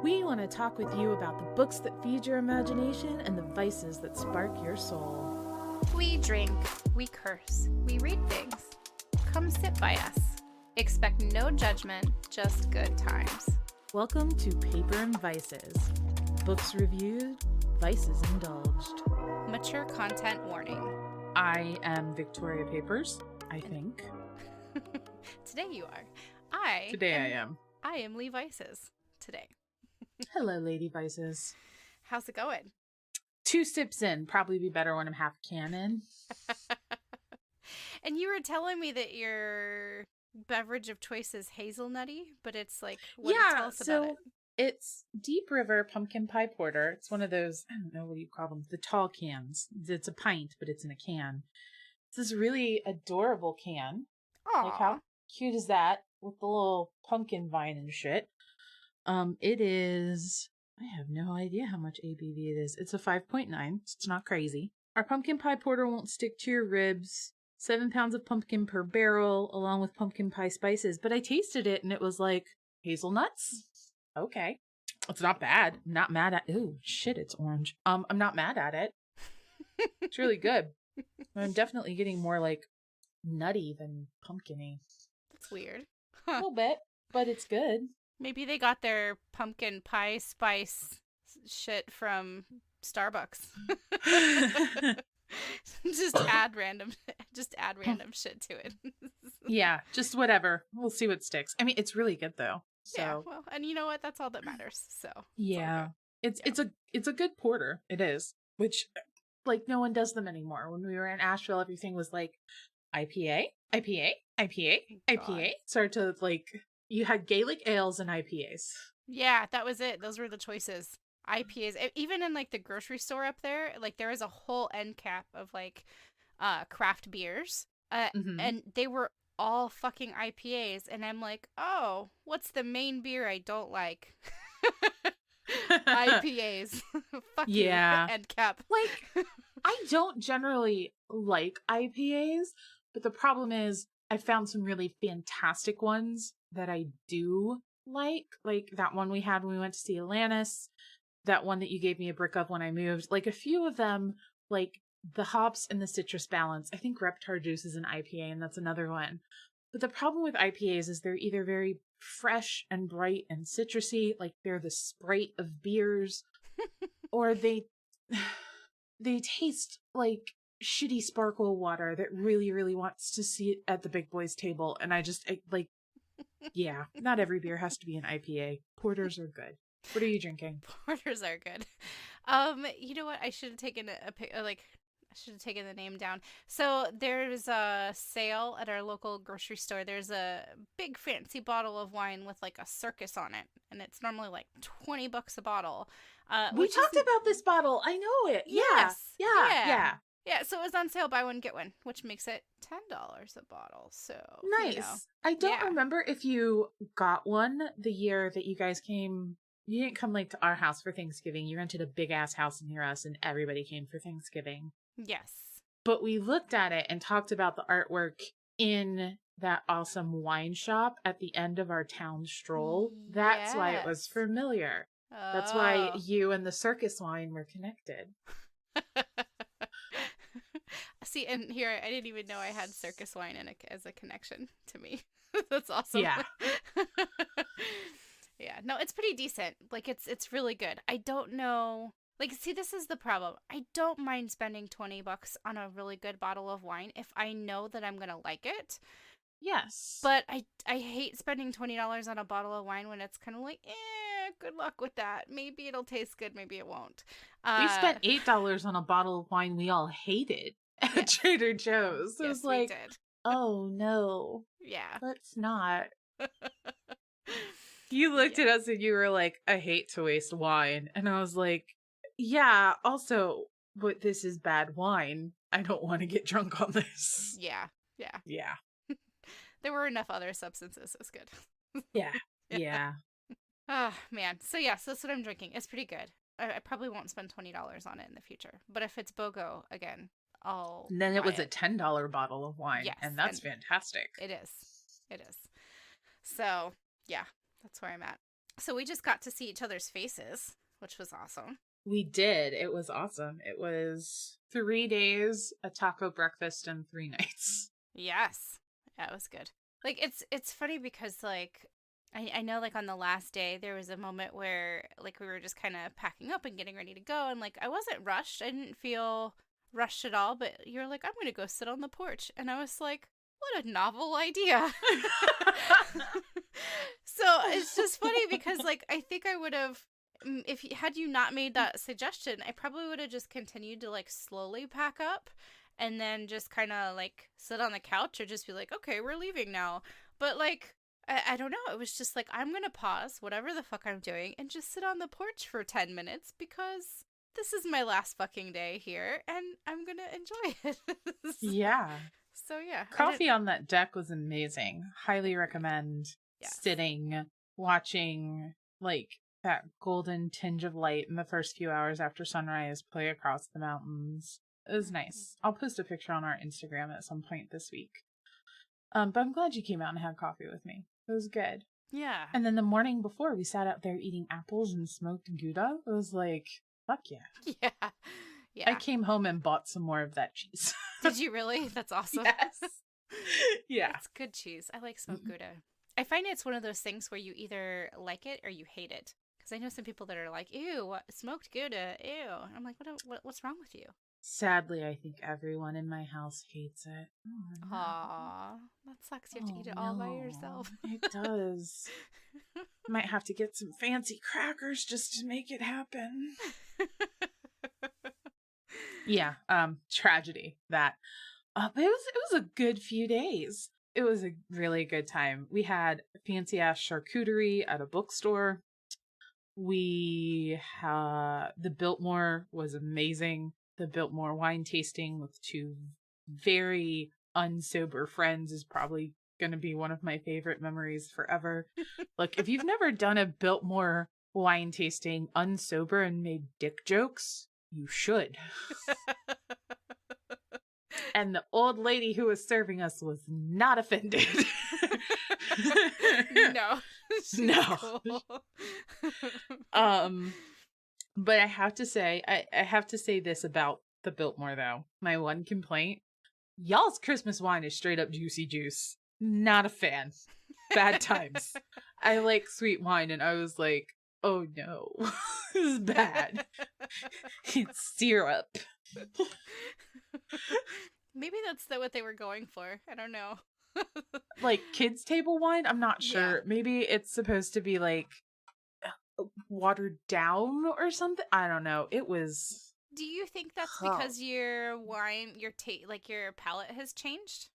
We want to talk with you about the books that feed your imagination and the vices that spark your soul. We drink, we curse, we read things. Come sit by us. Expect no judgment, just good times. Welcome to Paper and Vices. Books reviewed, vices indulged. Mature content warning. I am Victoria Papers, I think. Today you are. I am. I am Lee Vices today. Hello, Lady Vices. How's it going? 2 sips in. Probably be better when I'm half a can in. And you were telling me that your beverage of choice is hazelnutty, but it's like, tell us about it. It's Deep River Pumpkin Pie Porter. It's one of those, I don't know, what do you call them? The tall cans. It's a pint, but it's in a can. It's this really adorable can. Aww. Like, how cute is that? With the little pumpkin vine and shit. It is, I have no idea how much ABV it is. It's a 5.9. It's not crazy. Our pumpkin pie porter won't stick to your ribs. 7 pounds of pumpkin per barrel, along with pumpkin pie spices. But I tasted it and it was like, hazelnuts? Okay. It's not bad. I'm not mad at, ooh, shit, it's orange. I'm not mad at it. It's really good. I'm definitely getting more like nutty than pumpkin-y. That's weird. A little bit, but it's good. Maybe they got their pumpkin pie spice shit from Starbucks. just add random shit to it. Yeah, just whatever. We'll see what sticks. I mean, it's really good though. So. Yeah, well, and you know what? That's all that matters. So yeah, it's a good porter. It is, which like no one does them anymore. When we were in Asheville, everything was like IPA, IPA, IPA, IPA. Started to like. You had Gaelic ales and IPAs. Yeah, that was it. Those were the choices. IPAs. Even in like the grocery store up there, like there was a whole end cap of like craft beers. And they were all fucking IPAs. And I'm like, oh, what's the main beer I don't like? IPAs. Fuck yeah. You, end cap. Like, I don't generally like IPAs, but the problem is I found some really fantastic ones that I do like that one we had when we went to see Alanis, that one that you gave me a brick of when I moved, like a few of them, like the hops and the citrus balance. I think Reptar Juice is an IPA and that's another one. But the problem with IPAs is they're either very fresh and bright and citrusy, like they're the Sprite of beers, or they taste like shitty sparkle water that really, really wants to see it at the big boys table. And yeah, not every beer has to be an IPA. Porters are good. What are you drinking? Porters are good. You know what? I should have taken I should have taken the name down. So there's a sale at our local grocery store. There's a big fancy bottle of wine with like a circus on it, and it's normally like $20 a bottle. We talked about this bottle. I know it. Yes. Yeah. Yeah, so it was on sale, buy one, get one, which makes it $10 a bottle. So nice. You know. I don't remember if you got one the year that you guys came. You didn't come like to our house for Thanksgiving. You rented a big ass house near us, and everybody came for Thanksgiving. Yes. But we looked at it and talked about the artwork in that awesome wine shop at the end of our town stroll. That's why it was familiar. Oh. That's why you and the circus wine were connected. See, and here, I didn't even know I had circus wine as a connection to me. That's awesome. Yeah. Yeah. No, it's pretty decent. Like, it's really good. I don't know. Like, see, this is the problem. I don't mind spending $20 on a really good bottle of wine if I know that I'm going to like it. Yes. But I hate spending $20 on a bottle of wine when it's kind of like, good luck with that. Maybe it'll taste good. Maybe it won't. We spent $8 on a bottle of wine we all hated at Trader Joe's. It was like, oh no. Yeah. Let's not. You looked at us and you were like, I hate to waste wine. And I was like, yeah, also, but this is bad wine. I don't want to get drunk on this. Yeah. There were enough other substances. It was good. Yeah. Oh, man. So that's what I'm drinking. It's pretty good. I probably won't spend $20 on it in the future. But if it's BOGO, again, then it was a $10 bottle of wine. Yes, and that's fantastic. It is. So, yeah, that's where I'm at. So we just got to see each other's faces, which was awesome. We did. It was awesome. It was 3 days, a taco breakfast, and 3 nights. Yes. Yeah, it was good. Like, it's funny because, like, I know, like, on the last day, there was a moment where, like, we were just kind of packing up and getting ready to go, and, like, I wasn't rushed. I didn't feel rushed at all, but you're like, I'm going to go sit on the porch. And I was like, what a novel idea. So it's just funny because, like, I think I would have, had you not made that suggestion, I probably would have just continued to, like, slowly pack up and then just kind of, like, sit on the couch or just be like, okay, we're leaving now. But, like, I don't know. It was just like, I'm going to pause whatever the fuck I'm doing and just sit on the porch for 10 minutes because this is my last fucking day here and I'm going to enjoy it. Yeah. So, yeah. Coffee on that deck was amazing. Highly recommend sitting, watching, like, that golden tinge of light in the first few hours after sunrise play across the mountains. It was nice. I'll post a picture on our Instagram at some point this week. But I'm glad you came out and had coffee with me. It was good. Yeah. And then the morning before, we sat out there eating apples and smoked Gouda. It was like, fuck yeah. Yeah. Yeah. I came home and bought some more of that cheese. Did you really? That's awesome. Yes. Yeah. It's good cheese. I like smoked Gouda. I find it's one of those things where you either like it or you hate it. Because I know some people that are like, ew, smoked Gouda, ew. I'm like, what's wrong with you? Sadly, I think everyone in my house hates it. Oh, no. Aww, that sucks. You have to eat it all by yourself. It does. Might have to get some fancy crackers just to make it happen. Yeah, tragedy that. But it was a good few days. It was a really good time. We had fancy ass charcuterie at a bookstore. The Biltmore was amazing. The Biltmore wine tasting with 2 very unsober friends is probably going to be one of my favorite memories forever. Look, if you've never done a Biltmore wine tasting unsober and made dick jokes, you should. And the old lady who was serving us was not offended. No. No. Cool. But I have to say, I have to say this about the Biltmore, though. My one complaint, y'all's Christmas wine is straight up juicy juice. Not a fan. Bad times. I like sweet wine, and I was like, oh no, this is bad. It's syrup. Maybe that's what they were going for. I don't know. Like kids' table wine? I'm not sure. Yeah. Maybe it's supposed to be like watered down or something. I don't know. It was. Do you think that's because your wine, your palate has changed?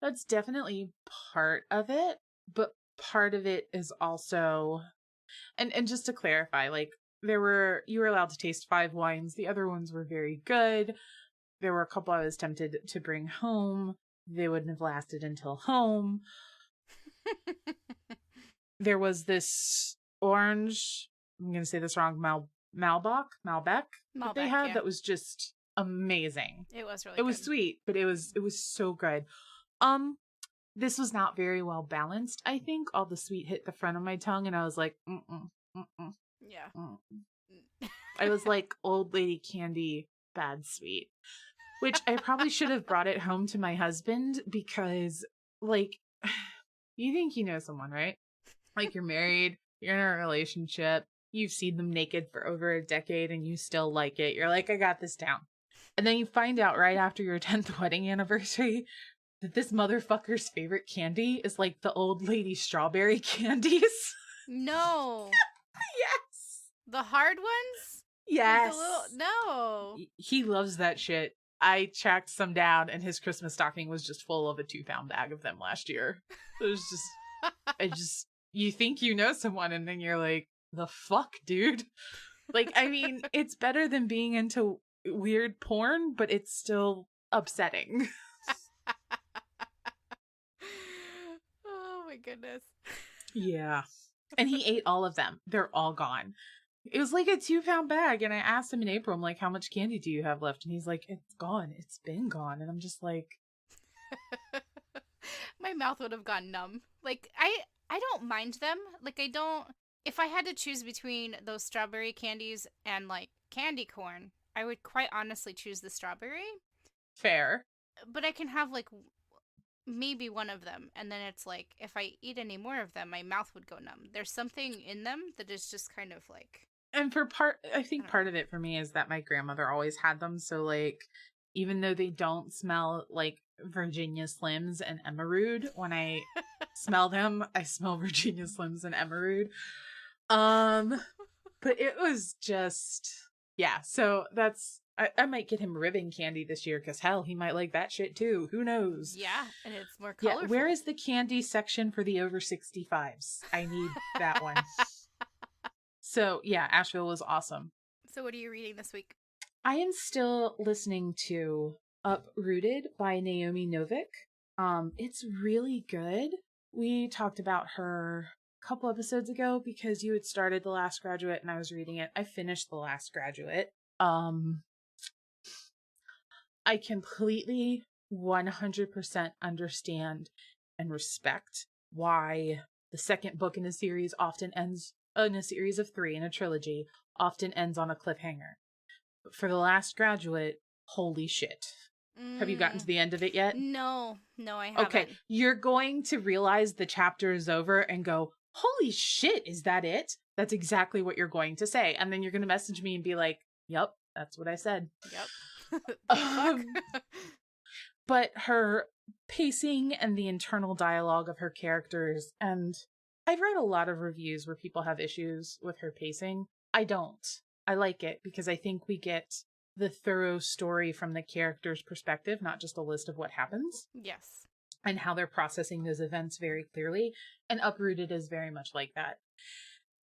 That's definitely part of it, but part of it is also, and just to clarify, like you were allowed to taste 5 wines. The other ones were very good. There were a couple I was tempted to bring home. They wouldn't have lasted until home. There was this orange, I'm going to say this wrong, Malbec that they had that was just amazing. It was really good. It was sweet, but it was so good. This was not very well balanced, I think. All the sweet hit the front of my tongue, and I was like, Yeah. I was like old lady candy, bad sweet. Which I probably should have brought it home to my husband because, like, you think you know someone, right? Like, you're married, you're in a relationship, you've seen them naked for over a decade and you still like it. You're like, I got this down. And then you find out right after your 10th wedding anniversary that this motherfucker's favorite candy is like the old lady strawberry candies. No. Yes. The hard ones? Yes. No. He loves that shit. I tracked some down and his Christmas stocking was just full of a 2-pound bag of them last year. It was just, you think you know someone and then you're like, the fuck, dude? Like, I mean, it's better than being into weird porn, but it's still upsetting. Oh my goodness. Yeah. And he ate all of them. They're all gone. It was like a 2-pound bag. And I asked him in April, I'm like, how much candy do you have left? And he's like, it's gone. It's been gone. And I'm just like. My mouth would have gone numb. Like, I don't mind them. Like, I don't. If I had to choose between those strawberry candies and like candy corn, I would quite honestly choose the strawberry. Fair. But I can have like maybe one of them, and then it's like if I eat any more of them, my mouth would go numb. There's something in them that is just kind of like. And I think part of it for me is that my grandmother always had them. So like, even though they don't smell like Virginia Slims and Emerald, when I smell them, I smell Virginia Slims and Emerald. But it was just, yeah. So I might get him ribbon candy this year because hell, he might like that shit too. Who knows? Yeah, and it's more colorful. Yeah, where is the candy section for the over 65s? I need that one. So yeah, Asheville was awesome. So what are you reading this week? I am still listening to Uprooted by Naomi Novik. It's really good. We talked about her a couple episodes ago because you had started The Last Graduate and I was reading it. I finished The Last Graduate. I completely 100% understand and respect why the second book in a series often ends in a series of 3 in a trilogy often ends on a cliffhanger. But for The Last Graduate, holy shit. Have you gotten to the end of it yet? No, I haven't. Okay, you're going to realize the chapter is over and go, holy shit, is that it? That's exactly what you're going to say. And then you're going to message me and be like, yep, that's what I said. Yep. But her pacing and the internal dialogue of her characters, and I've read a lot of reviews where people have issues with her pacing. I don't. I like it because I think we get the thorough story from the character's perspective, not just a list of what happens. Yes. And how they're processing those events very clearly. And Uprooted is very much like that.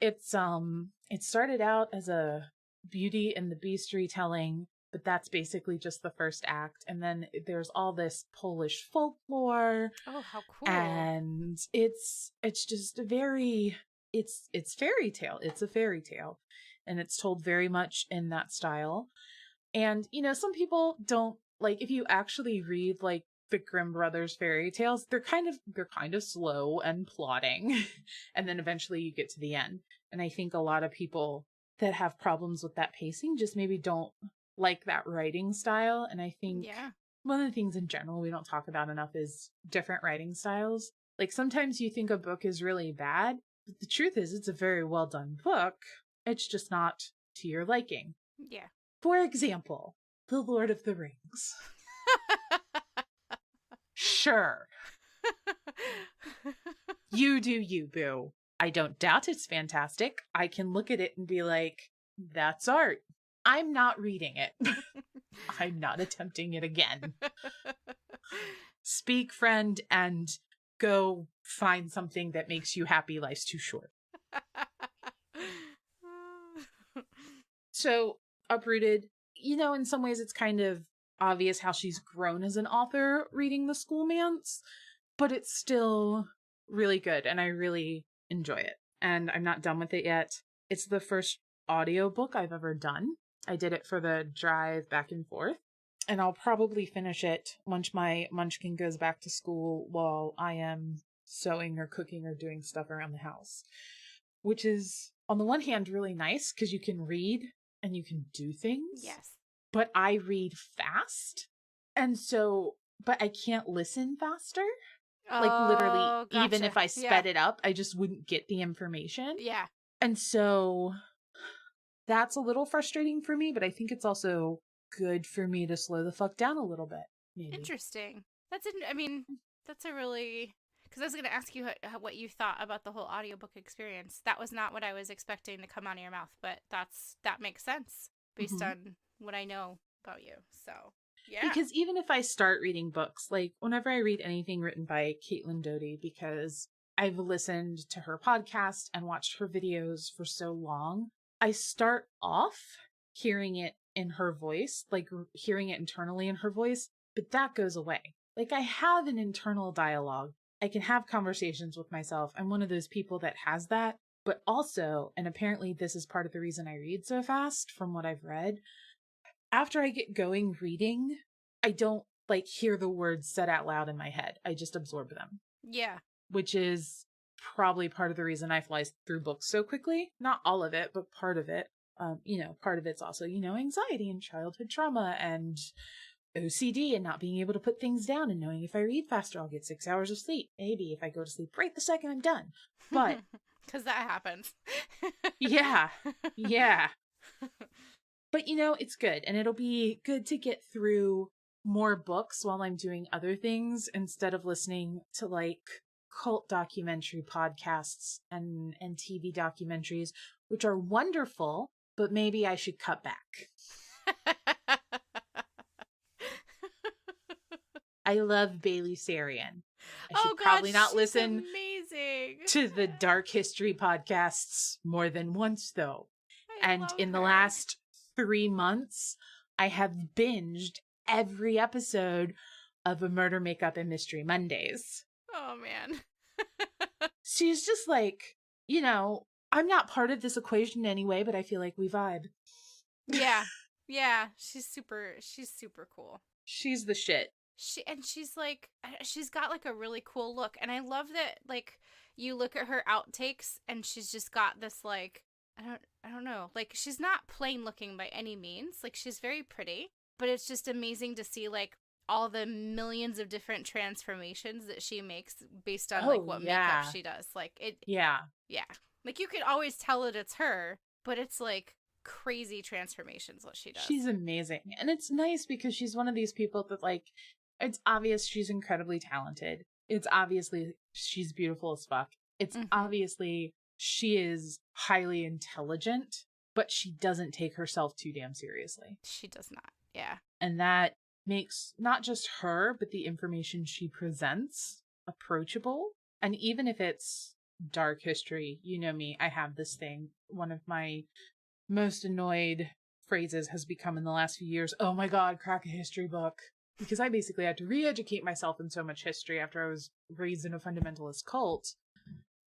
It started out as a Beauty and the Beast retelling, but that's basically just the first act. And then there's all this Polish folklore. Oh, how cool. And it's just a very, it's fairy tale. It's a fairy tale. And it's told very much in that style. And, you know, some people don't, like, if you actually read, like, the Grimm brothers fairy tales, they're kind of slow and plodding. And then eventually you get to the end. And I think a lot of people that have problems with that pacing just maybe don't like that writing style. And I think one of the things in general we don't talk about enough is different writing styles. Like, sometimes you think a book is really bad, but the truth is it's a very well done book. It's just not to your liking. Yeah. For example, The Lord of the Rings. Sure. You do you, boo. I don't doubt it's fantastic. I can look at it and be like, that's art. I'm not reading it. I'm not attempting it again. Speak, friend, and go find something that makes you happy. Life's too short. So, Uprooted, you know, in some ways it's kind of obvious how she's grown as an author reading The Schoolmance, but it's still really good and I really enjoy it. And I'm not done with it yet. It's the first audiobook I've ever done. I did it for the drive back and forth, and I'll probably finish it once my munchkin goes back to school while I am sewing or cooking or doing stuff around the house, which is on the one hand really nice because you can read and you can do things. Yes. But I read fast. And so, but I can't listen faster. Like, literally, gotcha. even if I sped it up, I just wouldn't get the information. Yeah. And so that's a little frustrating for me, but I think it's also good for me to slow the fuck down a little bit. Maybe. Interesting. That's a really, because I was going to ask you what you thought about the whole audiobook experience. That was not what I was expecting to come out of your mouth, but that makes sense based on what I know about you. So, yeah. Because even if I start reading books, like whenever I read anything written by Caitlin Doty, because I've listened to her podcast and watched her videos for so long, I start off hearing it in her voice, like hearing it internally in her voice, but that goes away. Like, I have an internal dialogue. I can have conversations with myself. I'm one of those people that has that, but also, and apparently this is part of the reason I read so fast from what I've read, after I get going reading, I don't like hear the words said out loud in my head. I just absorb them. Yeah. Which is probably part of the reason I fly through books so quickly. Not all of it, but part of it. Part of it's also, anxiety and childhood trauma and OCD and not being able to put things down and knowing if I read faster, I'll get 6 hours of sleep. Maybe if I go to sleep right the second I'm done. But because that happens. yeah. But it's good. And it'll be good to get through more books while I'm doing other things instead of listening to like cult documentary podcasts and TV documentaries, which are wonderful, but maybe I should cut back. I love Bailey Sarian. I should probably not listen to the dark history podcasts more than once, though. And in the last 3 months, I have binged every episode of A Murder, Makeup, and Mystery Mondays. Oh, man. She's just like, I'm not part of this equation anyway, but I feel like we vibe. Yeah. Yeah. She's super cool. She's the shit. She's like, she's got like a really cool look. And I love that, like, you look at her outtakes and she's just got this, like, I don't know. Like, she's not plain looking by any means. Like, she's very pretty, but it's just amazing to see, like, all the millions of different transformations that she makes based on, like, what makeup she does. Like, Yeah. Like, you can always tell that it's her, but it's, like, crazy transformations what she does. She's amazing. And it's nice because she's one of these people that, like, it's obvious she's incredibly talented. It's obviously she's beautiful as fuck. It's obviously she is highly intelligent, but she doesn't take herself too damn seriously. She does not. Yeah. And that makes not just her, but the information she presents approachable. And even if it's dark history, you know me, I have this thing. One of my most annoyed phrases has become in the last few years, oh my God, crack a history book. Because I basically had to re-educate myself in so much history after I was raised in a fundamentalist cult.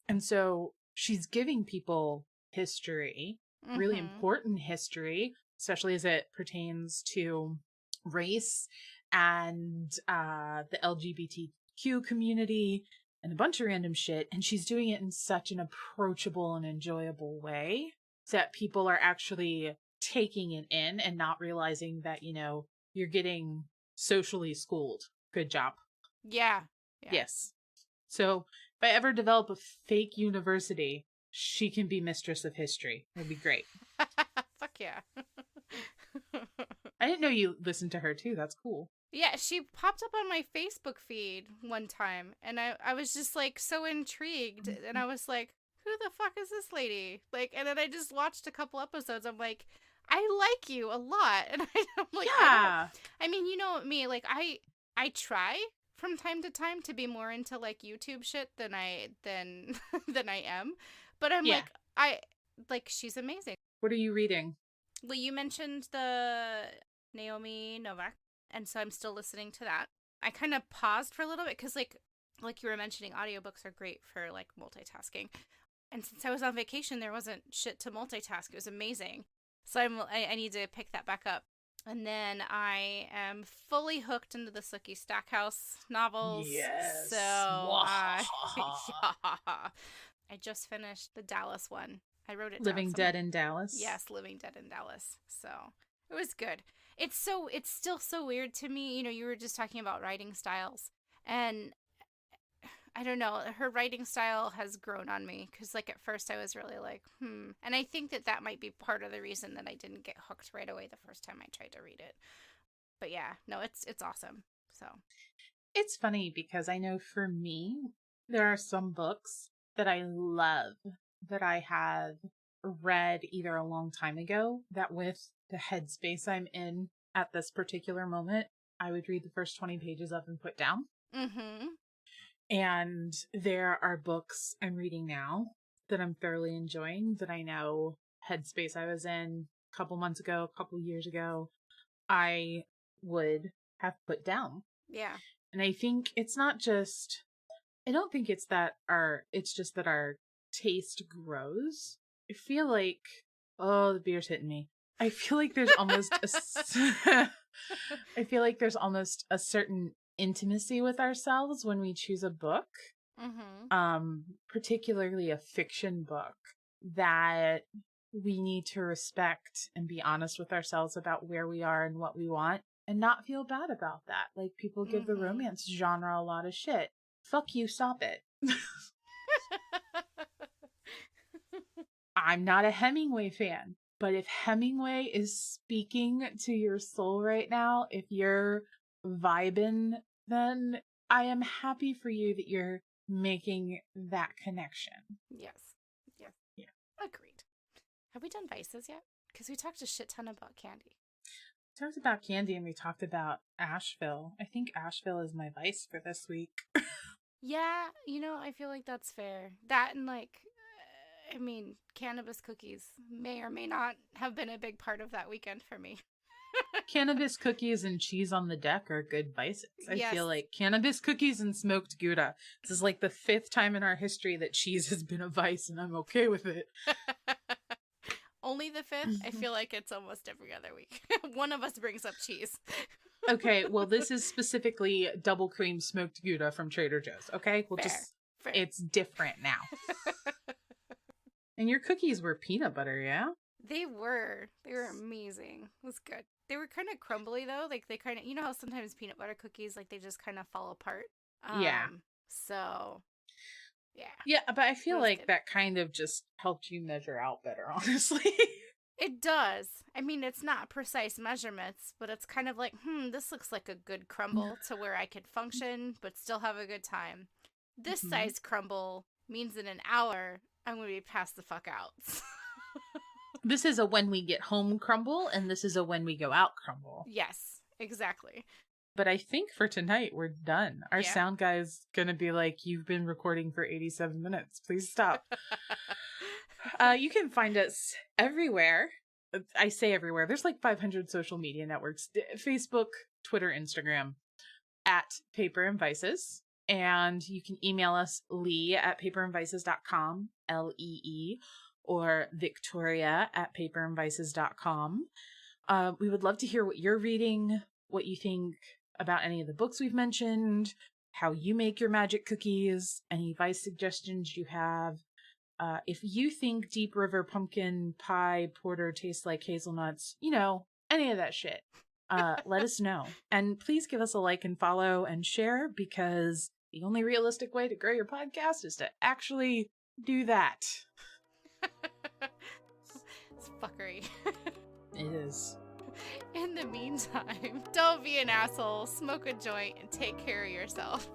And so she's giving people history, really important history, especially as it pertains to race and the LGBTQ community and a bunch of random shit. And she's doing it in such an approachable and enjoyable way that people are actually taking it in and not realizing that, you're getting socially schooled. Good job. Yeah. Yes. So if I ever develop a fake university, she can be mistress of history. It'd be great. Fuck yeah. I didn't know you listened to her too. That's cool. Yeah, she popped up on my Facebook feed one time, and I was just, like, so intrigued, and I was like, who the fuck is this lady? Like, and then I just watched a couple episodes. I'm like, I like you a lot. And I'm like, yeah. I mean, you know me, like, I try from time to time to be more into, like, YouTube shit than I am. But I'm like, she's amazing. What are you reading? Well, you mentioned the Naomi Novik, and so I'm still listening to that. I kind of paused for a little bit because, like you were mentioning, audiobooks are great for, like, multitasking. And since I was on vacation, there wasn't shit to multitask. It was amazing. So I need to pick that back up. And then I am fully hooked into the Sookie Stackhouse novels. Yes. So I just finished the Dallas one. I wrote it down. Living Dead in Dallas? Yes, Living Dead in Dallas. So it was good. It's still so weird to me. You were just talking about writing styles. And I don't know, her writing style has grown on me because, like, at first I was really like, And I think that might be part of the reason that I didn't get hooked right away the first time I tried to read it. But yeah, no, it's awesome. So it's funny because I know for me, there are some books that I love that I have read either a long time ago that with the headspace I'm in at this particular moment, I would read the first 20 pages of and put down. And there are books I'm reading now that I'm thoroughly enjoying that I know headspace I was in a couple months ago, a couple years ago, I would have put down. Yeah. And I think it's not just, I don't think it's just that our taste grows. I feel like, oh, the beer's hitting me. I feel like there's almost I feel like there's almost a certain intimacy with ourselves when we choose a book particularly a fiction book, that we need to respect and be honest with ourselves about where we are and what we want and not feel bad about that. Like, people give the romance genre a lot of shit. Fuck you, stop it. I'm not a Hemingway fan, but if Hemingway is speaking to your soul right now, if you're vibing, then I am happy for you that you're making that connection. Yes. Yeah. Agreed. Have we done vices yet? Because we talked a shit ton about candy. We talked about candy and we talked about Asheville. I think Asheville is my vice for this week. Yeah, I feel like that's fair. That and cannabis cookies may or may not have been a big part of that weekend for me. Cannabis cookies and cheese on the deck are good vices. I feel like cannabis cookies and smoked Gouda. This is like the 5th time in our history that cheese has been a vice, and I'm okay with it. Only the 5th? I feel like it's almost every other week. One of us brings up cheese. Okay, well, this is specifically double cream smoked Gouda from Trader Joe's, okay? Fair. It's different now. And your cookies were peanut butter, yeah? They were amazing. It was good. They were kind of crumbly, though. Like, they kind of, how sometimes peanut butter cookies, like, they just kind of fall apart. Yeah. So, yeah. Yeah, but I feel like good. That kind of just helped you measure out better, honestly. It does. I mean, it's not precise measurements, but it's kind of like, this looks like a good crumble to where I could function, but still have a good time. This size crumble means in an hour, I'm going to be passed the fuck out. This is a when we get home crumble, and this is a when we go out crumble. Yes, exactly. But I think for tonight, we're done. Our sound guy's going to be like, you've been recording for 87 minutes. Please stop. You can find us everywhere. I say everywhere. There's like 500 social media networks. Facebook, Twitter, Instagram, at Paper and Vices. And you can email us, lee@paperandvices.com, Lee, or victoria@paperandvices.com. We would love to hear what you're reading, what you think about any of the books we've mentioned, how you make your magic cookies, any vice suggestions you have. If you think Deep River pumpkin pie porter tastes like hazelnuts, any of that shit, let us know. And please give us a like and follow and share, because the only realistic way to grow your podcast is to actually do that. It's fuckery. It is. In the meantime, don't be an asshole, smoke a joint, and take care of yourself.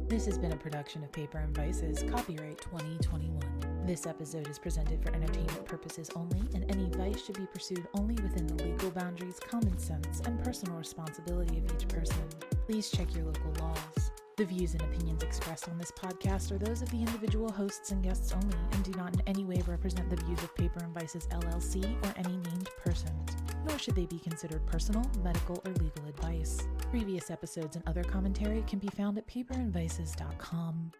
This has been a production of Paper and Vices, copyright 2021. This episode is presented for entertainment purposes only, and any vice should be pursued only within the legal boundaries, common sense, and personal responsibility of each person. Please check your local laws. The views and opinions expressed on this podcast are those of the individual hosts and guests only, and do not in any way represent the views of Paper and Vices LLC or any named persons, nor should they be considered personal, medical, or legal advice. Previous episodes and other commentary can be found at paperandvices.com.